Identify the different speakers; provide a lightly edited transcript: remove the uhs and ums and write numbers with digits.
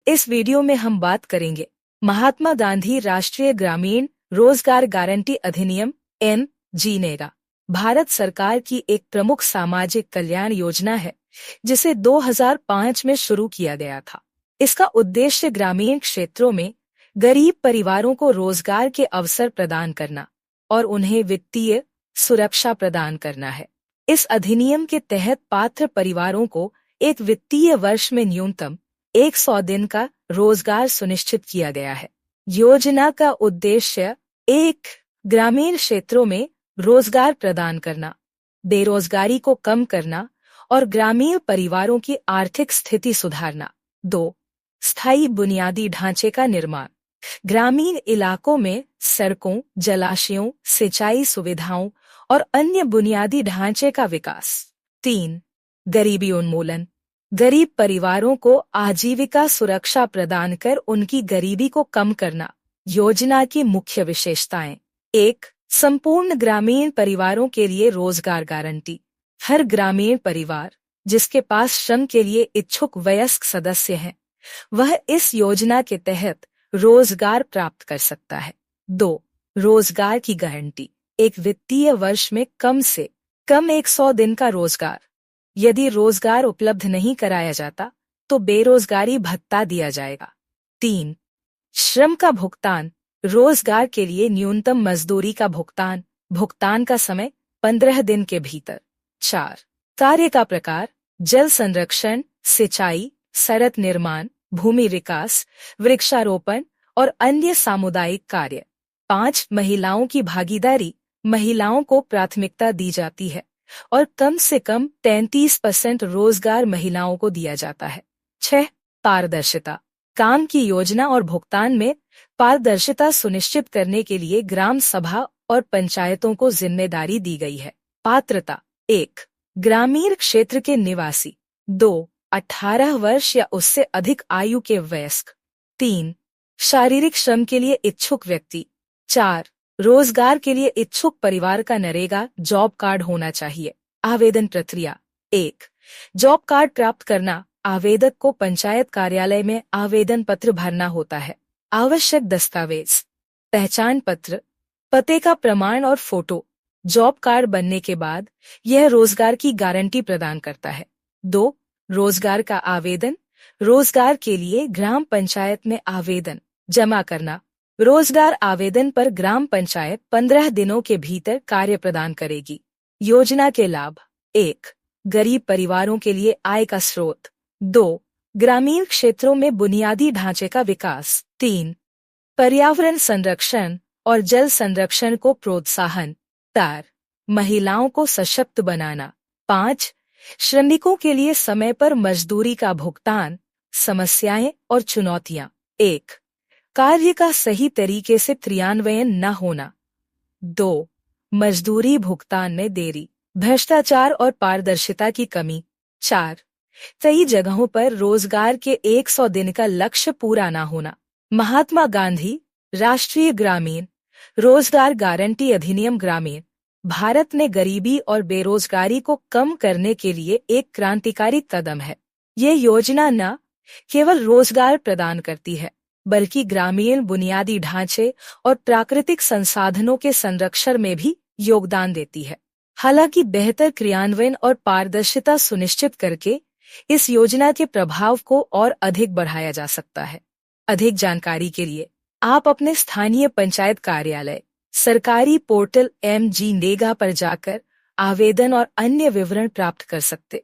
Speaker 1: इस वीडियो में हम बात करेंगे महात्मा गांधी राष्ट्रीय ग्रामीण रोजगार गारंटी अधिनियम (MGNREGA) भारत सरकार की एक प्रमुख सामाजिक कल्याण योजना है जिसे 2005 में शुरू किया गया था। इसका उद्देश्य ग्रामीण क्षेत्रों में गरीब परिवारों को रोजगार के अवसर प्रदान करना और उन्हें वित्तीय सुरक्षा प्रदान करना है। इस अधिनियम के तहत पात्र परिवारों को एक वित्तीय वर्ष में न्यूनतम 100 दिन का रोजगार सुनिश्चित किया गया है। योजना का उद्देश्य 1. ग्रामीण क्षेत्रों में रोजगार प्रदान करना, बेरोजगारी को कम करना और ग्रामीण परिवारों की आर्थिक स्थिति सुधारना। 2. स्थायी बुनियादी ढांचे का निर्माण, ग्रामीण इलाकों में सड़कों, जलाशयों, सिंचाई सुविधाओं और अन्य बुनियादी ढांचे का विकास। 3. गरीबी उन्मूलन, गरीब परिवारों को आजीविका सुरक्षा प्रदान कर उनकी गरीबी को कम करना। योजना की मुख्य विशेषताएं: 1. संपूर्ण ग्रामीण परिवारों के लिए रोजगार गारंटी, हर ग्रामीण परिवार जिसके पास श्रम के लिए इच्छुक वयस्क सदस्य हैं, वह इस योजना के तहत रोजगार प्राप्त कर सकता है। 2. रोजगार की गारंटी, एक वित्तीय वर्ष में कम से कम 100 दिन का रोजगार। यदि रोजगार उपलब्ध नहीं कराया जाता तो बेरोजगारी भत्ता दिया जाएगा। 3. श्रम का भुगतान, रोजगार के लिए न्यूनतम मजदूरी का भुगतान, भुगतान का समय 15 दिन के भीतर। 4. कार्य का प्रकार, जल संरक्षण, सिंचाई, सड़क निर्माण, भूमि विकास, वृक्षारोपण और अन्य सामुदायिक कार्य। 5. महिलाओं की भागीदारी, महिलाओं को प्राथमिकता दी जाती है और कम से कम 33% रोजगार महिलाओं को दिया जाता है। 6. पारदर्शिता, काम की योजना और भुगतान में पारदर्शिता सुनिश्चित करने के लिए ग्राम सभा और पंचायतों को जिम्मेदारी दी गई है। पात्रता: 1. ग्रामीण क्षेत्र के निवासी। 2. 18 वर्ष या उससे अधिक आयु के वयस्क। 3. शारीरिक श्रम के लिए इच्छुक व्यक्ति। 4. रोजगार के लिए इच्छुक परिवार का नरेगा जॉब कार्ड होना चाहिए। आवेदन प्रक्रिया: 1. जॉब कार्ड प्राप्त करना, आवेदक को पंचायत कार्यालय में आवेदन पत्र भरना होता है। आवश्यक दस्तावेज: पहचान पत्र, पते का प्रमाण और फोटो। जॉब कार्ड बनने के बाद यह रोजगार की गारंटी प्रदान करता है। 2. रोजगार का आवेदन, रोजगार के लिए ग्राम पंचायत में आवेदन जमा करना। रोजगार आवेदन पर ग्राम पंचायत 15 दिनों के भीतर कार्य प्रदान करेगी। योजना के लाभ: 1. गरीब परिवारों के लिए आय का स्रोत। 2. ग्रामीण क्षेत्रों में बुनियादी ढांचे का विकास। 3. पर्यावरण संरक्षण और जल संरक्षण को प्रोत्साहन। 4. महिलाओं को सशक्त बनाना। 5. श्रमिकों के लिए समय पर मजदूरी का भुगतान। समस्याएं और चुनौतियां: 1. कार्य का सही तरीके से क्रियान्वयन न होना। 2. मजदूरी भुगतान में देरी, भ्रष्टाचार और पारदर्शिता की कमी। 4. कई जगहों पर रोजगार के 100 दिन का लक्ष्य पूरा न होना। महात्मा गांधी राष्ट्रीय ग्रामीण रोजगार गारंटी अधिनियम ग्रामीण भारत में गरीबी और बेरोजगारी को कम करने के लिए एक क्रांतिकारी कदम है। ये योजना न केवल रोजगार प्रदान करती है बल्कि ग्रामीण बुनियादी ढांचे और प्राकृतिक संसाधनों के संरक्षण में भी योगदान देती है। हालांकि बेहतर क्रियान्वयन और पारदर्शिता सुनिश्चित करके इस योजना के प्रभाव को और अधिक बढ़ाया जा सकता है। अधिक जानकारी के लिए आप अपने स्थानीय पंचायत कार्यालय, सरकारी पोर्टल MGNREGA पर जाकर आवेदन और अन्य विवरण प्राप्त कर सकते हैं।